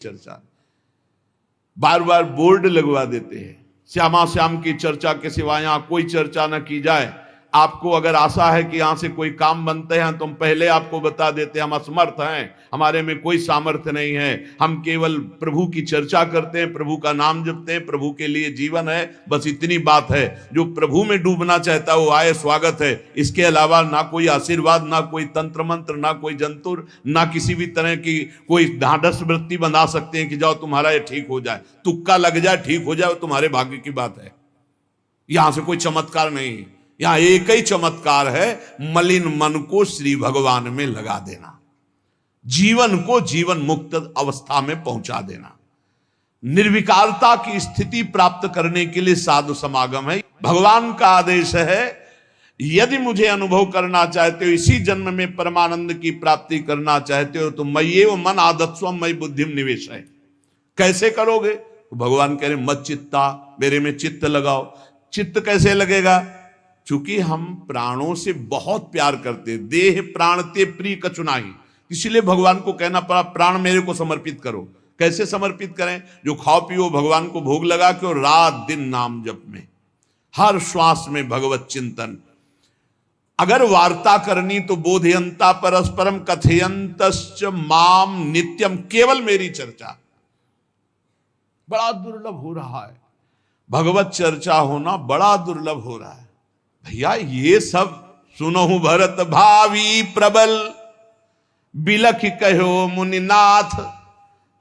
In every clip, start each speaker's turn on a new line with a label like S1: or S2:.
S1: चर्चा बार बार बोर्ड लगवा देते हैं, श्यामा श्याम की चर्चा के सिवा यहां कोई चर्चा न की जाए। आपको अगर आशा है कि यहां से कोई काम बनते हैं तो हम पहले आपको बता देते हैं हम असमर्थ हैं, हमारे में कोई सामर्थ्य नहीं है। हम केवल प्रभु की चर्चा करते हैं, प्रभु का नाम जपते हैं, प्रभु के लिए जीवन है, बस इतनी बात है। जो प्रभु में डूबना चाहता है वो आए, स्वागत है। इसके अलावा ना कोई आशीर्वाद, ना कोई तंत्र मंत्र, ना कोई जंतुर, ना किसी भी तरह की कोई ढांढस वृत्ति बना सकते हैं कि जाओ तुम्हारा ये ठीक हो जाए, तुक्का लग जाए, ठीक हो जाए, तुम्हारे भाग्य की बात है। यहां से कोई चमत्कार नहीं, यहां एक ही चमत्कार है, मलिन मन को श्री भगवान में लगा देना, जीवन को जीवन मुक्त अवस्था में पहुंचा देना। निर्विकारता की स्थिति प्राप्त करने के लिए साधु समागम है। भगवान का आदेश है, यदि मुझे अनुभव करना चाहते हो, इसी जन्म में परमानंद की प्राप्ति करना चाहते हो, तो मय्येव मन आदत्स्व मयि बुद्धिम निवेश है। कैसे करोगे? तो भगवान कह रहे मत चित्ता, मेरे में चित्त लगाओ। चित्त कैसे लगेगा? चूंकि हम प्राणों से बहुत प्यार करते, देह प्राण ते प्रिय कछु नाही, इसलिए भगवान को कहना पड़ा प्राण मेरे को समर्पित करो। कैसे समर्पित करें? जो खाओ पियो भगवान को भोग लगा के, और रात दिन नाम जप में, हर श्वास में भगवत चिंतन। अगर वार्ता करनी तो बोधयंता परस्परम कथयंतश्च माम नित्यम, केवल मेरी चर्चा। बड़ा दुर्लभ हो रहा है, भगवत चर्चा होना बड़ा दुर्लभ हो रहा है। भैया ये सब सुनहु भरत भावी प्रबल, बिलख कहो मुनिनाथ,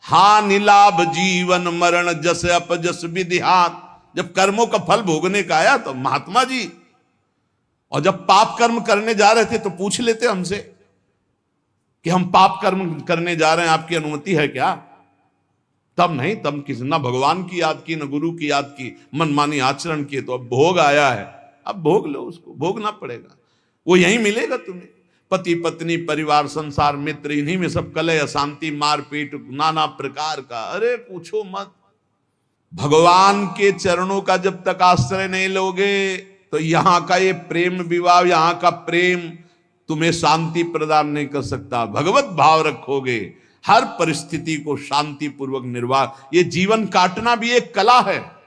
S1: हानि लाभ जीवन मरण जस अपजस विधिहात। जब कर्मों का फल भोगने का आया तो महात्मा जी, और जब पाप कर्म करने जा रहे थे तो पूछ लेते हमसे कि हम पाप कर्म करने जा रहे हैं, आपकी अनुमति है क्या? तब नहीं, तब किसी ना भगवान की याद की, न गुरु की याद की, मनमानी आचरण किए। तो अब भोग आया है, अब भोग लो, उसको भोगना पड़ेगा, वो यहीं मिलेगा तुम्हें। पति पत्नी परिवार संसार मित्र, इन्हीं में सब कलह अशांति मारपीट नाना प्रकार का। अरे पूछो मत, भगवान के चरणों का जब तक आश्रय नहीं लोगे तो यहां का ये प्रेम विवाह, यहां का प्रेम तुम्हें शांति प्रदान नहीं कर सकता। भगवत भाव रखोगे, हर परिस्थिति को शांति पूर्वक निर्वाह। ये जीवन काटना भी एक कला है।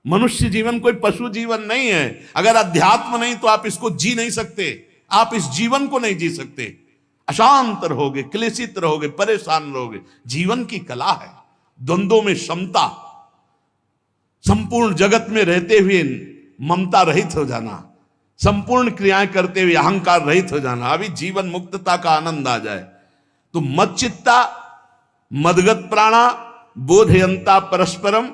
S1: मनुष्य जीवन कोई पशु जीवन नहीं है। अगर अध्यात्म नहीं तो आप इसको जी नहीं सकते, आप इस जीवन को नहीं जी सकते। अशांत रहोगे, क्लेशित रहोगे, परेशान रहोगे। जीवन की कला है द्वंद्वों में समता, संपूर्ण जगत में रहते हुए ममता रहित हो जाना, संपूर्ण क्रियाएं करते हुए अहंकार रहित हो जाना। अभी जीवन मुक्तता का आनंद आ जाए तो मत चित्ता मदगत प्राणा बोधयंता परस्परम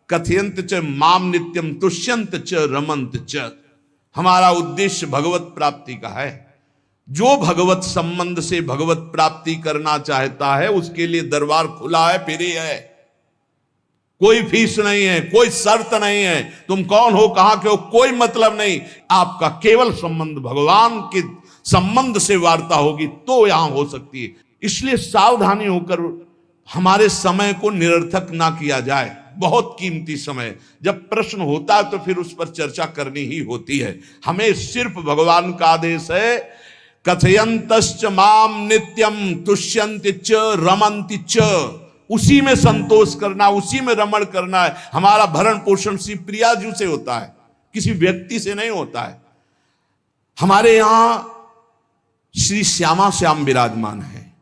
S1: कथयंत च माम नित्यम तुष्यंत च रमंत च। हमारा उद्देश्य भगवत प्राप्ति का है। जो भगवत संबंध से भगवत प्राप्ति करना चाहता है उसके लिए दरबार खुला है, फ्री है, कोई फीस नहीं है, कोई शर्त नहीं है। तुम कौन हो, कहां के हो, कोई मतलब नहीं। आपका केवल संबंध भगवान के संबंध से वार्ता होगी तो यहां हो सकती है। इसलिए सावधानी होकर हमारे समय को निरर्थक ना किया जाए। बहुत कीमती समय, जब प्रश्न होता है तो फिर उस पर चर्चा करनी ही होती है। हमें सिर्फ भगवान का आदेश है, कथयंतश्च माम नित्यम तुष्यंत च रमन्ति च। उसी में संतोष करना, उसी में रमण करना है। हमारा भरण पोषण श्री प्रिया जी से होता है, किसी व्यक्ति से नहीं होता है। हमारे यहां श्री श्यामा श्याम विराजमान है,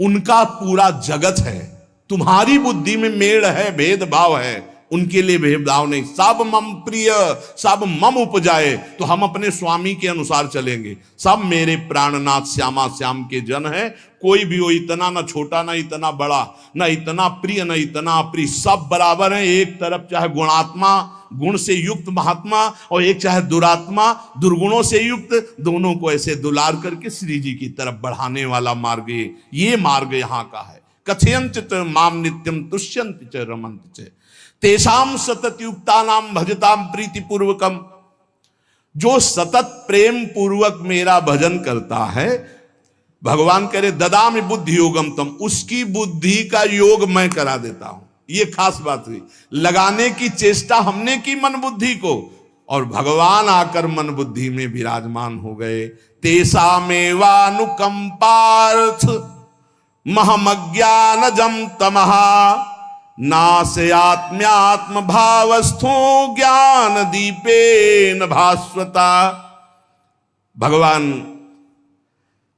S1: उनका पूरा जगत है। तुम्हारी बुद्धि में मेड़ है, भेदभाव है, उनके लिए भेदभाव नहीं। सब मम प्रिय सब मम उपजाए, तो हम अपने स्वामी के अनुसार चलेंगे। सब मेरे प्राणनाथ श्यामा श्याम के जन है। कोई भी हो, इतना ना छोटा ना इतना बड़ा, ना इतना प्रिय ना इतना अप्रिय, सब बराबर है। एक तरफ चाहे गुणात्मा, गुण से युक्त महात्मा, और एक चाहे दुरात्मा, दुर्गुणों से युक्त, दोनों को ऐसे दुलार करके श्री जी की तरफ बढ़ाने वाला मार्ग, ये मार्ग यहाँ का है। कथयंत च माम नित्यम तुष्यंत च रमन्त च तेषाम सतत युक्ता नाम भजताम प्रीति पूर्वकम। जो सतत प्रेम पूर्वक मेरा भजन करता है, भगवान कह रहे ददामि बुद्धि योगम तम, उसकी बुद्धि का योग मैं करा देता हूं। ये खास बात हुई, लगाने की चेष्टा हमने की मन बुद्धि को, और भगवान आकर मन बुद्धि में विराजमान हो गए। तेषामेवानुकंपार्थ महमज्ञानजम तमः नास्यात्म्यात्म भावस्थो ज्ञान दीपेन भास्वता। भगवान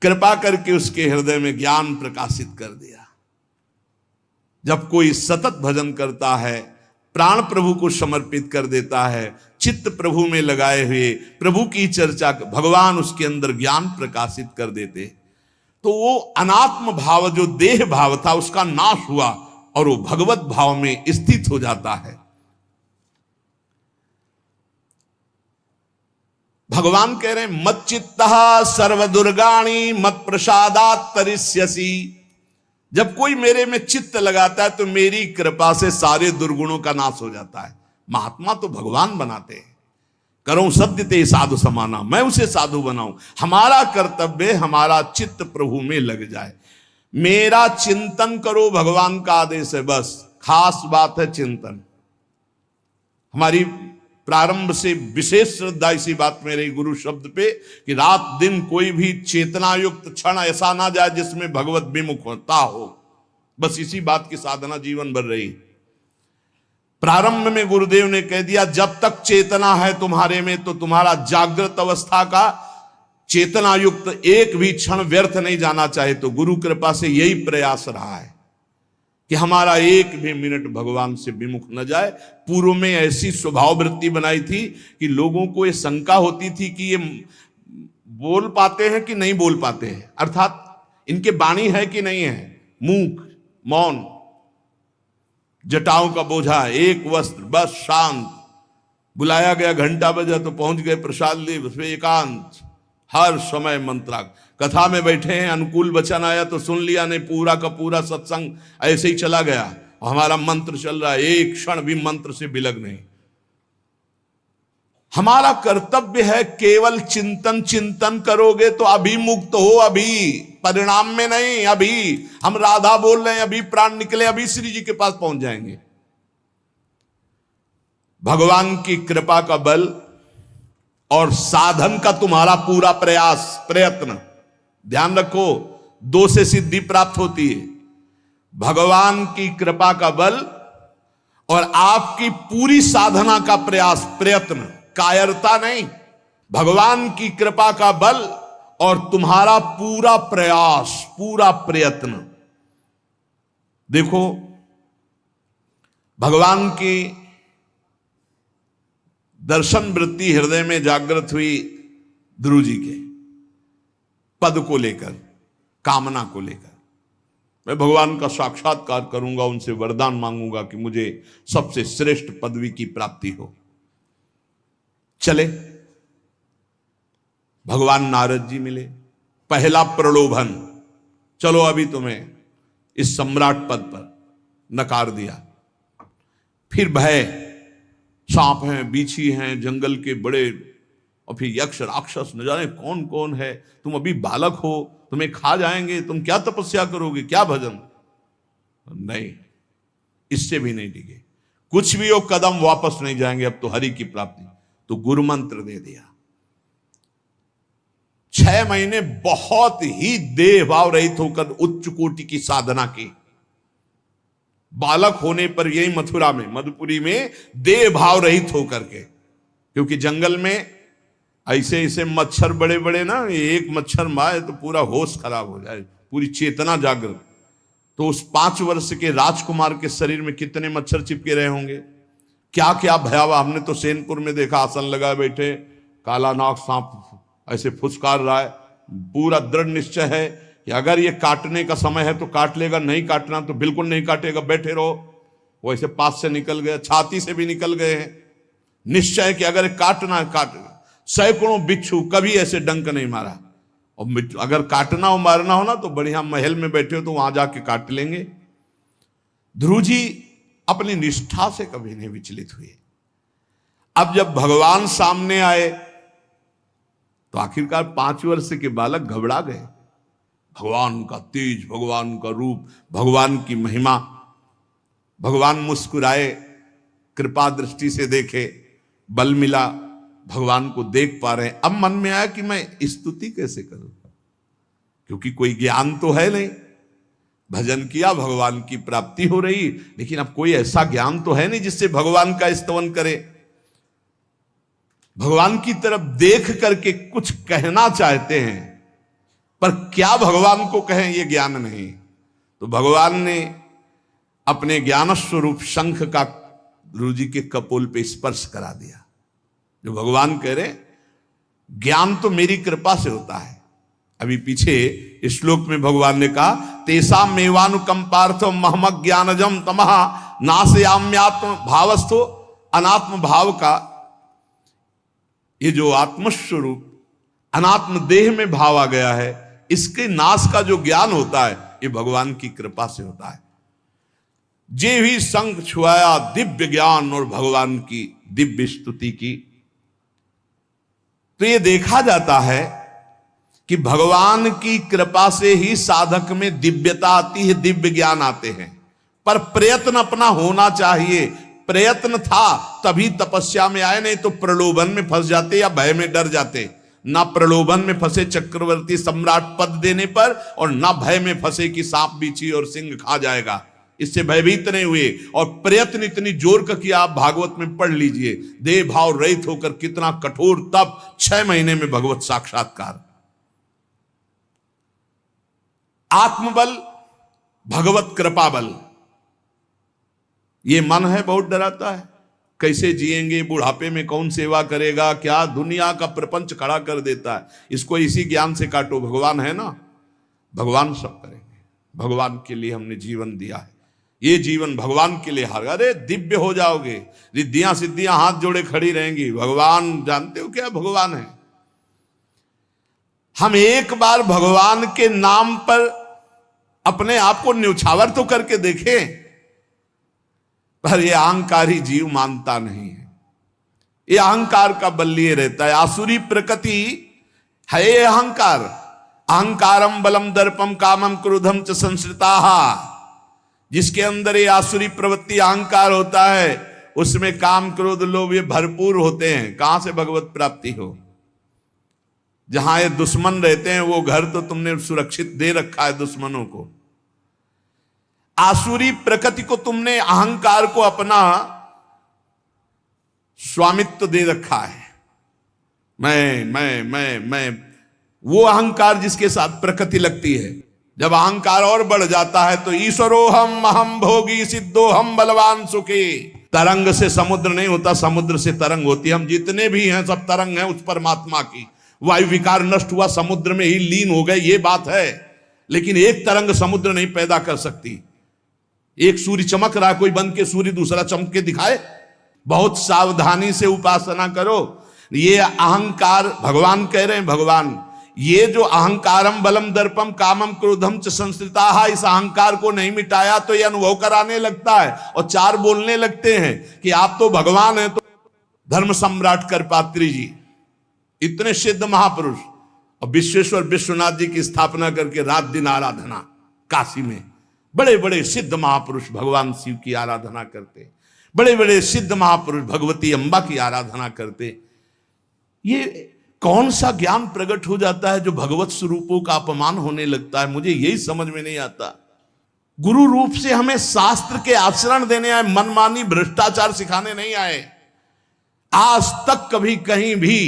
S1: कृपा करके उसके हृदय में ज्ञान प्रकाशित कर दिया। जब कोई सतत भजन करता है, प्राण प्रभु को समर्पित कर देता है, चित्त प्रभु में लगाए हुए प्रभु की चर्चा, भगवान उसके अंदर ज्ञान प्रकाशित कर देते, तो वो अनात्म भाव जो देह भाव था उसका नाश हुआ और वो भगवत भाव में स्थित हो जाता है। भगवान कह रहे हैं मत चित्तः सर्व दुर्गाणी मत प्रसादात तरिष्यसि। जब कोई मेरे में चित्त लगाता है तो मेरी कृपा से सारे दुर्गुणों का नाश हो जाता है। महात्मा तो भगवान बनाते हैं। करो सत्य ते साधु समाना, मैं उसे साधु बनाऊं। हमारा कर्तव्य, हमारा चित्त प्रभु में लग जाए। मेरा चिंतन करो, भगवान का आदेश है। बस खास बात है चिंतन। हमारी प्रारंभ से विशेष श्रद्धा इसी बात में रही गुरु शब्द पे कि रात दिन कोई भी चेतना युक्त क्षण ऐसा ना जाए जिसमें भगवत विमुखता हो। बस इसी बात की साधना जीवन भर रही। प्रारंभ में गुरुदेव ने कह दिया जब तक चेतना है तुम्हारे में तो तुम्हारा जागृत अवस्था का चेतना युक्त एक भी क्षण व्यर्थ नहीं जाना चाहे। तो गुरु कृपा से यही प्रयास रहा है कि हमारा एक भी मिनट भगवान से विमुख न जाए। पूर्व में ऐसी स्वभाव वृत्ति बनाई थी कि लोगों को ये शंका होती थी कि ये बोल पाते हैं कि नहीं बोल पाते हैं, अर्थात इनके वाणी है कि नहीं है। मूक, मौन, जटाओं का बोझा, एक वस्त्र, बस शांत। बुलाया गया, घंटा बजा तो पहुंच गए, प्रसाद ले, उसमें एकांत, हर समय मंत्राग। कथा में बैठे हैं, अनुकूल वचन आया तो सुन लिया, नहीं पूरा का पूरा सत्संग ऐसे ही चला गया। और हमारा मंत्र चल रहा है, एक क्षण भी मंत्र से बिलग नहीं। हमारा कर्तव्य है केवल चिंतन। चिंतन करोगे तो अभी मुक्त हो, अभी, परिणाम में नहीं। अभी हम राधा बोल रहे हैं, अभी प्राण निकले, अभी श्री जी के पास पहुंच जाएंगे। भगवान की कृपा का बल और साधन का तुम्हारा पूरा प्रयास, प्रयत्न। ध्यान रखो, दो से सिद्धि प्राप्त होती है। भगवान की कृपा का बल और आपकी पूरी साधना का प्रयास, प्रयत्न, कायरता नहीं। भगवान की कृपा का बल और तुम्हारा पूरा प्रयास, पूरा प्रयत्न। देखो, भगवान की दर्शन वृत्ति हृदय में जागृत हुई ध्रुव जी के पद को लेकर, कामना को लेकर। मैं भगवान का साक्षात्कार करूंगा, उनसे वरदान मांगूंगा कि मुझे सबसे श्रेष्ठ पदवी की प्राप्ति हो। चले, भगवान नारद जी मिले। पहला प्रलोभन, चलो अभी तुम्हें इस सम्राट पद पर नकार दिया। फिर भय, सांप हैं, बीछी हैं, जंगल के बड़े, और फिर यक्ष राक्षस, न जाने कौन कौन है। तुम अभी बालक हो, तुम्हें खा जाएंगे, तुम क्या तपस्या करोगे, क्या भजन। नहीं, इससे भी नहीं डिगे। कुछ भी हो, कदम वापस नहीं जाएंगे, अब तो हरि की प्राप्ति। तो गुरु मंत्र दे दिया। 6 महीने बहुत ही देह भाव रहित होकर उच्च कोटि की साधना की। बालक होने पर यही मथुरा में, मधुपुरी में देह भाव रहित होकर के, क्योंकि जंगल में ऐसे ऐसे मच्छर बड़े बड़े ना, एक मच्छर मारे तो पूरा होश खराब हो जाए, पूरी चेतना जागृत। तो उस 5 वर्ष के राजकुमार के शरीर में कितने मच्छर चिपके रहे होंगे, क्या क्या भयावह। हमने तो सेनपुर में देखा, आसन लगाए बैठे, काला नाग सांप ऐसे फुसकार रहा है। पूरा दृढ़ निश्चय है कि अगर ये काटने का समय है तो काट लेगा, नहीं काटना तो बिल्कुल नहीं काटेगा, बैठे रहो। वो ऐसे पास से निकल गए, छाती से भी निकल गए हैं। निश्चय कि अगर काटना काट। सैकड़ों बिच्छू, कभी ऐसे डंक नहीं मारा। और अगर काटना हो, मारना हो ना, तो बढ़िया महल में बैठे हो तो वहां जाके काट लेंगे। ध्रुव जी अपनी निष्ठा से कभी नहीं विचलित हुए। अब जब भगवान सामने आए तो आखिरकार 5 वर्ष के बालक घबरा गए। भगवान का तेज, भगवान का रूप, भगवान की महिमा। भगवान मुस्कुराए, कृपा दृष्टि से देखे, बल मिला, भगवान को देख पा रहे हैं। अब मन में आया कि मैं स्तुति कैसे करूं, क्योंकि कोई ज्ञान तो है नहीं। भजन किया, भगवान की प्राप्ति हो रही, लेकिन अब कोई ऐसा ज्ञान तो है नहीं जिससे भगवान का स्तवन करे। भगवान की तरफ देख करके कुछ कहना चाहते हैं, पर क्या भगवान को कहें ये ज्ञान नहीं। तो भगवान ने अपने ज्ञान स्वरूप शंख का गुरु जी के कपोल पे स्पर्श करा दिया। जो भगवान कह रहे ज्ञान तो मेरी कृपा से होता है। अभी पीछे इस श्लोक में भगवान ने कहा तेसा मेवानुकंपार्थ महमक ज्ञानजम तमह नाशयाम्यात्म भावस्थो, अनात्म भाव का ये जो आत्मस्वरूप अनात्म देह में भाव आ गया है, इसके नाश का जो ज्ञान होता है ये भगवान की कृपा से होता है। जे भी संग छुआया दिव्य ज्ञान और भगवान की दिव्य स्तुति की, तो ये देखा जाता है कि भगवान की कृपा से ही साधक में दिव्यता आती है, दिव्य ज्ञान आते हैं। पर प्रयत्न अपना होना चाहिए। प्रयत्न था तभी तपस्या में आए, नहीं तो प्रलोभन में फंस जाते या भय में डर जाते। ना प्रलोभन में फंसे चक्रवर्ती सम्राट पद देने पर, और ना भय में फंसे कि सांप बिच्छी और सिंह खा जाएगा, इससे भयभीत नहीं हुए। और प्रयत्न इतनी जोर का किया, आप भागवत में पढ़ लीजिए, देह भाव रहित होकर कितना कठोर तप, 6 महीने में भगवत साक्षात्कार। आत्मबल, भगवत कृपा बल। ये मन है बहुत डराता है, कैसे जिएंगे, बुढ़ापे में कौन सेवा करेगा, क्या दुनिया का प्रपंच खड़ा कर देता है। इसको इसी ज्ञान से काटो, भगवान है ना, भगवान सब करेंगे। भगवान के लिए हमने जीवन दिया है, ये जीवन भगवान के लिए हार। अरे दिव्य हो जाओगे, रिद्धियां सिद्धियां हाथ जोड़े खड़ी रहेंगी। भगवान जानते हो क्या भगवान है। हम एक बार भगवान के नाम पर अपने आप को न्यौछावर तो करके देखें, पर यह अहंकारी जीव मानता नहीं है। यह अहंकार का बल लिए रहता है। आसुरी प्रकृति है ये अहंकार। अहंकारम बलम दर्पम कामम क्रोधम च संश्रिताः। जिसके अंदर ये आसुरी प्रवृत्ति अहंकार होता है, उसमें काम क्रोध लोभ ये भरपूर होते हैं। कहां से भगवत प्राप्ति हो। जहां ये दुश्मन रहते हैं वो घर तो तुमने सुरक्षित दे रखा है दुश्मनों को। आसुरी प्रकृति को तुमने, अहंकार को अपना स्वामित्व दे रखा है। मैं वो अहंकार जिसके साथ प्रकृति लगती है। जब अहंकार और बढ़ जाता है तो ईश्वरोहम अहम भोगी सिद्धोहम बलवान सुखी। तरंग से समुद्र नहीं होता, समुद्र से तरंग होती है। हम जितने भी हैं सब तरंग हैं उस परमात्मा की। वायु विकार नष्ट हुआ, समुद्र में ही लीन हो गए, ये बात है। लेकिन एक तरंग समुद्र नहीं पैदा कर सकती। एक सूर्य चमक रहा, कोई बंद के सूर्य दूसरा चमक के दिखाए। बहुत सावधानी से उपासना करो। ये अहंकार, भगवान कह रहे हैं, भगवान ये जो अहंकारम बलम दर्पम कामम क्रोधम च संश्रिताः, इस अहंकार को नहीं मिटाया तो ये अनुभव कराने लगता है और 4 बोलने लगते हैं कि आप तो भगवान हैं। तो धर्म सम्राट करपात्री जी, इतने सिद्ध महापुरुष, और विश्वेश्वर विश्वनाथ जी की स्थापना करके रात दिन आराधना, काशी में बड़े बड़े सिद्ध महापुरुष भगवान शिव की आराधना करते, बड़े बड़े सिद्ध महापुरुष भगवती अम्बा की आराधना करते। ये कौन सा ज्ञान प्रकट हो जाता है जो भगवत स्वरूपों का अपमान होने लगता है। मुझे यही समझ में नहीं आता। गुरु रूप से हमें शास्त्र के आचरण देने आए, मनमानी भ्रष्टाचार सिखाने नहीं आए। आज तक कभी कहीं भी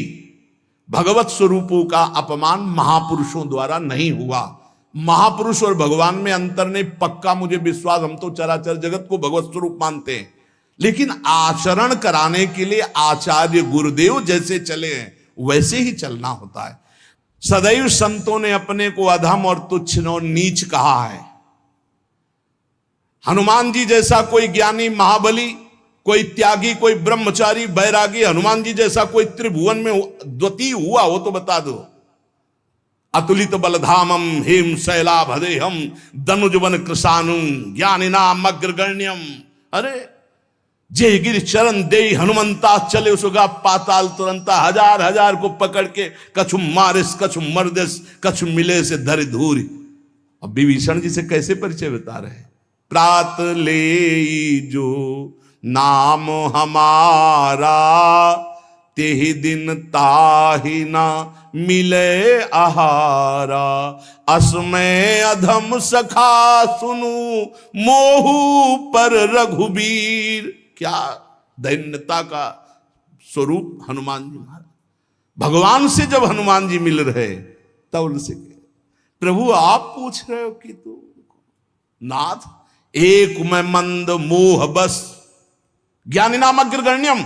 S1: भगवत स्वरूपों का अपमान महापुरुषों द्वारा नहीं हुआ। महापुरुष और भगवान में अंतर नहीं, पक्का मुझे विश्वास। हम तो चराचर जगत को भगवत स्वरूप मानते हैं, लेकिन आचरण कराने के लिए आचार्य गुरुदेव जैसे चले हैं वैसे ही चलना होता है। सदैव संतों ने अपने को अधम और तुच्छ और नीच कहा है। हनुमान जी जैसा कोई ज्ञानी, महाबली, कोई त्यागी, कोई ब्रह्मचारी, बैरागी, हनुमान जी जैसा कोई त्रिभुवन में द्वितीय हुआ हो तो बता दो। अतुलित बलधामम हेम शैलाभदेहम दनुजवन कृशानुम ज्ञानिनाम अग्रगण्यम। अरे जय गिर चरण दे हनुमंता चले सुगा पाताल तुरंता। हजार हजार को पकड़ के कछु मारिस कछु मर्दिस कछु मिले से धर धूरी। अब विभीषण जी से कैसे परिचय बता रहे हैं। प्रात ले जो नाम हमारा तेहि दिन ताहि ना मिले आहारा, असमय अधम सखा सुनु मोहू पर रघुबीर। क्या दैन्यता का स्वरूप हनुमान जी महाराज। भगवान से जब हनुमान जी मिल रहे तब उनसे प्रभु आप पूछ रहे हो कि तू नाथ, एक मैं मंद मोह बस, ज्ञानी नाम अग्रगण्यम,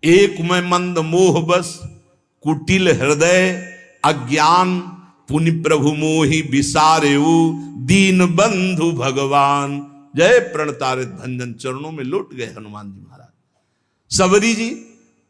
S1: एक मैं मंद मोह बस, कुटिल हृदय अज्ञान, पुनि प्रभु मोहि विसारेऊ, दीन बंधु भगवान। जय प्रणतारित भंजन, चरणों में लौट गए हनुमान जी महाराज। सबरी जी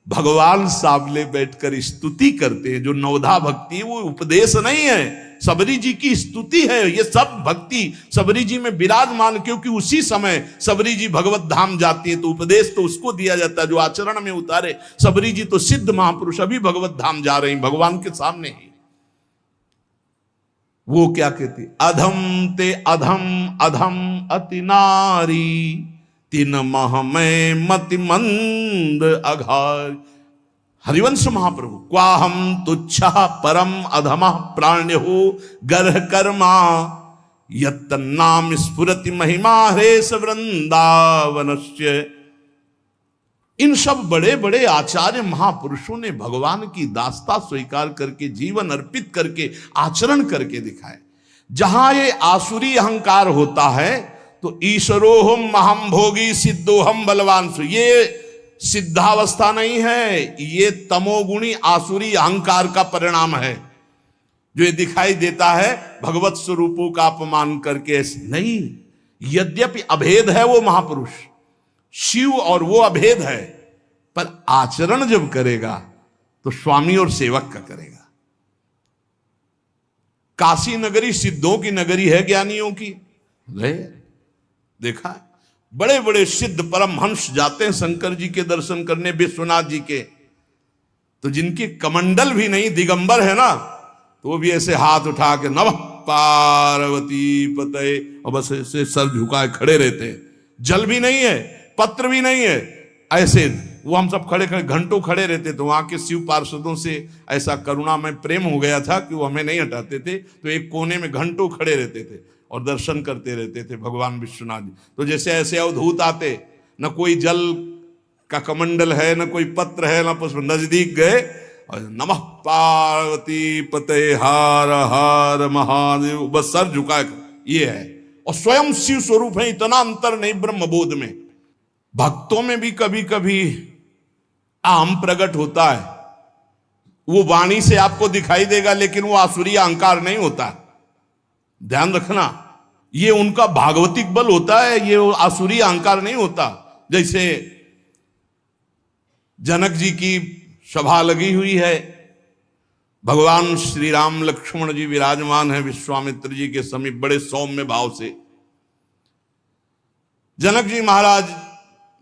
S1: भगवान सामने बैठकर स्तुति करते हैं। जो नवधा भक्ति है वो उपदेश नहीं है, सबरी जी की स्तुति है। ये सब भक्ति सबरी जी में विराजमान, क्योंकि उसी समय सबरी जी भगवत धाम जाती है तो उपदेश तो उसको दिया जाता है जो आचरण में उतारे। सबरी जी तो सिद्ध महापुरुष अभी भगवत धाम जा रही भगवान के सामने ही। वो क्या कहती, अधम ते अधम अधम अति नारी, तीन मह में मति मंद अघार। हरिवंश महाप्रभु, क्वाहम तुच्छ परम अधम प्राण्य हो गर्ह कर्मा, यत्तन्नाम स्फुरति महिमा हरेश वृंदावनस्य। इन सब बड़े बड़े आचार्य महापुरुषों ने भगवान की दास्ता स्वीकार करके, जीवन अर्पित करके, आचरण करके दिखाए। जहां ये आसुरी अहंकार होता है तो ईश्वरोहम महम भोगी सिद्धोहम बलवान, ये सिद्धावस्था नहीं है, ये तमोगुणी आसुरी अहंकार का परिणाम है जो ये दिखाई देता है भगवत स्वरूपों का अपमान करके। नहीं, यद्यपि अभेद है वो महापुरुष शिव और वो अभेद है, पर आचरण जब करेगा तो स्वामी और सेवक का करेगा। काशी नगरी सिद्धों की नगरी है, ज्ञानियों की। देखा, बड़े बड़े सिद्ध परमहंस जाते हैं शंकर जी के दर्शन करने, विश्वनाथ जी के, तो जिनके कमंडल भी नहीं, दिगंबर है ना, तो वो भी ऐसे हाथ उठा के नमः पार्वती पते, और बस ऐसे सर झुकाए खड़े रहते हैं। जल भी नहीं है, पत्र भी नहीं है, ऐसे वो हम सब खड़े खड़े घंटों खड़े रहते। तो वहां के शिव पार्षदों से ऐसा करुणा में प्रेम हो गया था कि वो हमें नहीं हटाते थे, तो एक कोने में घंटों खड़े रहते थे और दर्शन करते रहते थे भगवान विश्वनाथ जी। तो जैसे ऐसे अवधूत आते, न कोई जल का कमंडल है, न कोई पत्र है, न पुष्प, नजदीक गए और नमः पार्वती पते हार हार महादेव, बस सर झुकाए, ये है। और स्वयं शिव स्वरूप है, इतना अंतर नहीं ब्रह्मबोध में। भक्तों में भी कभी कभी आम प्रकट होता है, वो वाणी से आपको दिखाई देगा, लेकिन वो आसुरी अहंकार नहीं होता। ध्यान रखना, ये उनका भागवतिक बल होता है, ये आसुरी अहंकार नहीं होता। जैसे जनक जी की सभा लगी हुई है, भगवान श्री राम लक्ष्मण जी विराजमान है विश्वामित्र जी के समीप बड़े सौम्य भाव से। जनक जी महाराज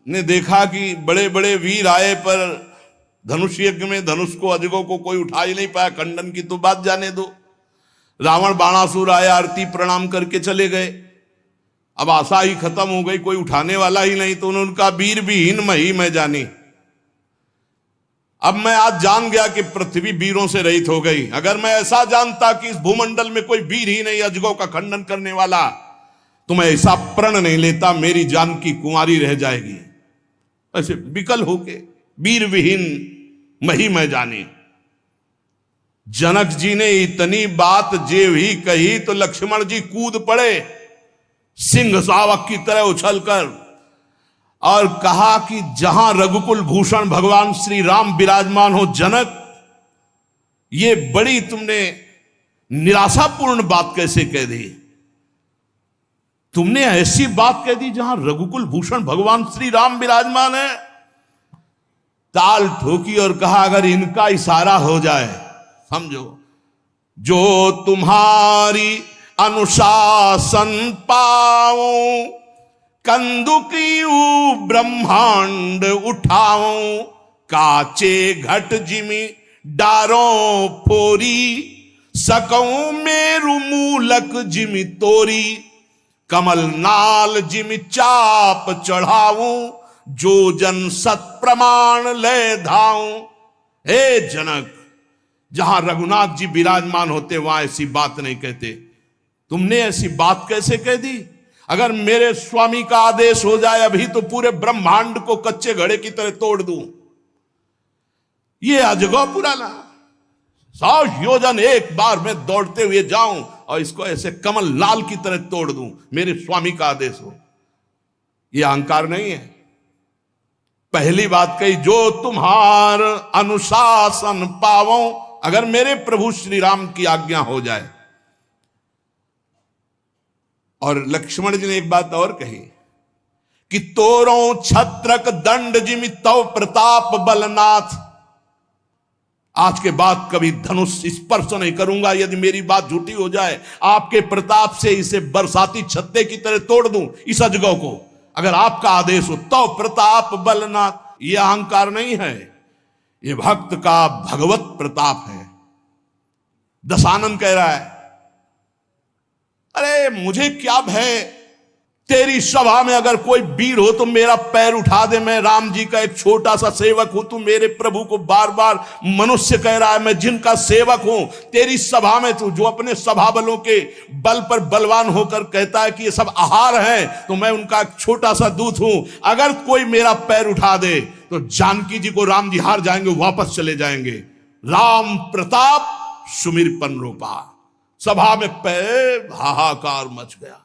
S1: ने देखा कि बड़े बड़े वीर आए, पर धनुष यज्ञ में धनुष को अजगों को कोई उठा ही नहीं पाया, खंडन की तो बात जाने दो। रावण बाणासुर आया, आरती प्रणाम करके चले गए। अब आशा ही खत्म हो गई, कोई उठाने वाला ही नहीं, तो उन्होंने उनका वीर विहीन मही मैं जानी। अब मैं आज जान गया कि पृथ्वी वीरों से रहित हो गई। अगर मैं ऐसा जानता कि इस भूमंडल में कोई वीर ही नहीं अजगों का खंडन करने वाला, तो मैं ऐसा प्रण नहीं लेता, मेरी जान की कुंवारी रह जाएगी। ऐसे विकल होके वीर विहीन मही मैं जानी। जनक जी ने इतनी बात जे ही कही तो लक्ष्मण जी कूद पड़े सिंह शावक की तरह उछलकर, और कहा कि जहां रघुकुल भूषण भगवान श्री राम विराजमान हो, जनक ये बड़ी तुमने निराशापूर्ण बात कैसे कह दी। तुमने ऐसी बात कह दी जहां रघुकुल भूषण भगवान श्री राम विराजमान है। ताल ठोकी और कहा अगर इनका इशारा हो जाए, समझो जो तुम्हारी अनुशासन पाओ, कंदुकियू ब्रह्मांड उठाओ, काचे घट जिमी डारों फोरी, सकऊं मेरु मूलक जिमी तोरी, कमल नाल जिमी चाप चढ़ाऊं, जो जन सत प्रमाण ले धाऊं। हे जनक, जहां रघुनाथ जी विराजमान होते वहां ऐसी बात नहीं कहते, तुमने ऐसी बात कैसे कह दी? अगर मेरे स्वामी का आदेश हो जाए अभी तो पूरे ब्रह्मांड को कच्चे घड़े की तरह तोड़ दूं। ये अजगौ पुराना 100 योजन एक बार में दौड़ते हुए जाऊं और इसको ऐसे कमल लाल की तरह तोड़ दूं, मेरे स्वामी का आदेश हो। यह अहंकार नहीं है। पहली बात कही, जो तुम्हार अनुशासन पावो, अगर मेरे प्रभु श्री राम की आज्ञा हो जाए। और लक्ष्मण जी ने एक बात और कही कि तोरो छत्रक दंड जिमि तव प्रताप बलनाथ, आज के बाद कभी धनुष स्पर्श नहीं करूंगा यदि मेरी बात झूठी हो जाए। आपके प्रताप से इसे बरसाती छत्ते की तरह तोड़ दूं इस अजगौ को, अगर आपका आदेश हो। तो प्रताप बलनाथ, यह अहंकार नहीं है, यह भक्त का भगवत प्रताप है। दशानन कह रहा है, अरे मुझे क्या भय, तेरी सभा में अगर कोई वीर हो तो मेरा पैर उठा दे, मैं राम जी का एक छोटा सा सेवक हूं। तू मेरे प्रभु को बार बार मनुष्य कह रहा है, मैं जिनका सेवक हूं। तेरी सभा में तू जो अपने सभा बलों के बल पर बलवान होकर कहता है कि ये सब आहार है, तो मैं उनका एक छोटा सा दूत हूं। अगर कोई मेरा पैर उठा दे तो जानकी जी को राम जी हार जाएंगे, वापस चले जाएंगे। राम प्रताप सुमिरपन रूपा। सभा में पैर हाहाकार मच गया।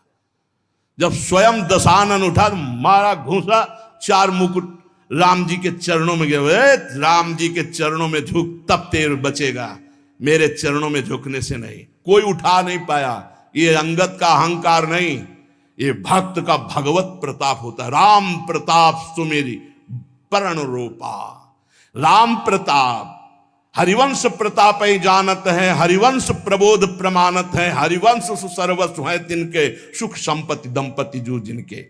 S1: जब स्वयं दशानन उठा तो मारा घूसा, 4 मुकुट राम जी के चरणों में गए। राम जी के चरणों में झुक, तब तेर बचेगा, मेरे चरणों में झुकने से नहीं। कोई उठा नहीं पाया। ये अंगद का अहंकार नहीं, ये भक्त का भगवत प्रताप होता है। राम प्रताप सुमेरी पर्ण रूपा। राम प्रताप, हरिवंश प्रताप ही जानत है, हरिवंश प्रबोध प्रमाणत है, हरिवंश सर्वस्व है तिनके, सुख संपत्ति दंपति जो जिनके।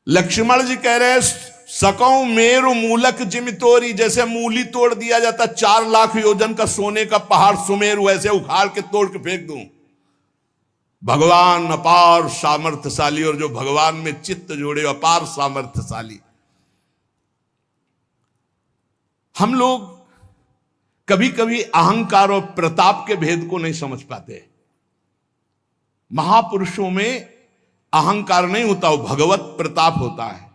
S1: लक्ष्मण जी कह रहे, सकौ मेरु मूलक जिम तोरी, जैसे मूली तोड़ दिया जाता 4 लाख योजन का सोने का पहाड़ सुमेरु, ऐसे उखाड़ के तोड़ के फेंक दूं। भगवान अपार सामर्थ्यशाली, और जो भगवान में चित्त जोड़े अपार सामर्थ्यशाली। हम लोग कभी कभी अहंकार और प्रताप के भेद को नहीं समझ पाते। महापुरुषों में अहंकार नहीं होता, वो भगवत प्रताप होता है।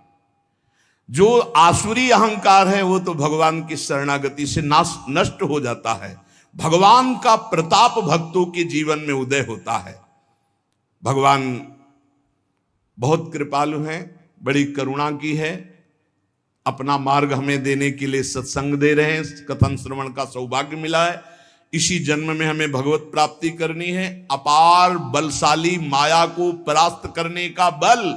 S1: जो आसुरी अहंकार है वो तो भगवान की शरणागति से नष्ट हो जाता है। भगवान का प्रताप भक्तों के जीवन में उदय होता है। भगवान बहुत कृपालु हैं, बड़ी करुणा की है, अपना मार्ग हमें देने के लिए सत्संग दे रहे हैं। कथन श्रवण का सौभाग्य मिला है। इसी जन्म में हमें भगवत प्राप्ति करनी है। अपार बलशाली माया को परास्त करने का बल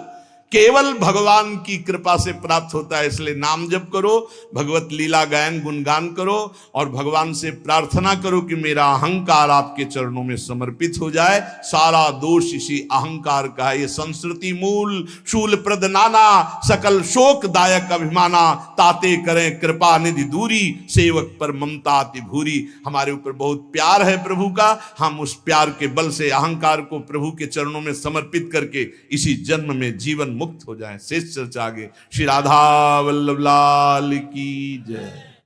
S1: केवल भगवान की कृपा से प्राप्त होता है। इसलिए नाम जप करो, भगवत लीला गायन गुणगान करो और भगवान से प्रार्थना करो कि मेरा अहंकार आपके चरणों में समर्पित हो जाए। सारा दोष इसी अहंकार का है। ये संस्कृति मूल शूल प्रद नाना, सकल शोक दायक अभिमाना, ताते करें कृपा निधि दूरी, सेवक पर ममता अति भूरी। हमारे ऊपर बहुत प्यार है प्रभु का, हम उस प्यार के बल से अहंकार को प्रभु के चरणों में समर्पित करके इसी जन्म में जीवन मुक्त हो जाए। शेष चर्चा आगे। श्री राधा वल्लभ लाल की जय।